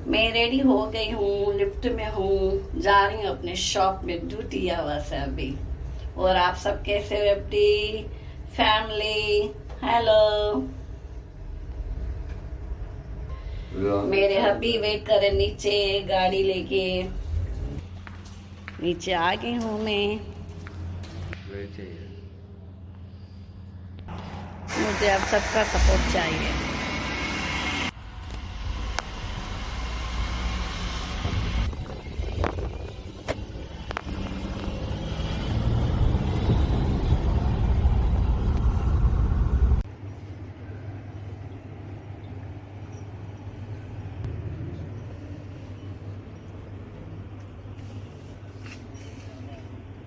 मैं रेडी हो गई हूँ, लिफ्ट में हूँ, जा रही हूँ अपने शॉप में, ड्यूटी आवर्स है अभी। और आप सब कैसे हो अपनी फैमिली? हेलो, मेरे हबी वेट करे नीचे गाड़ी लेके। नीचे आ गई हूँ मैं। मुझे अब सबका सपोर्ट चाहिए।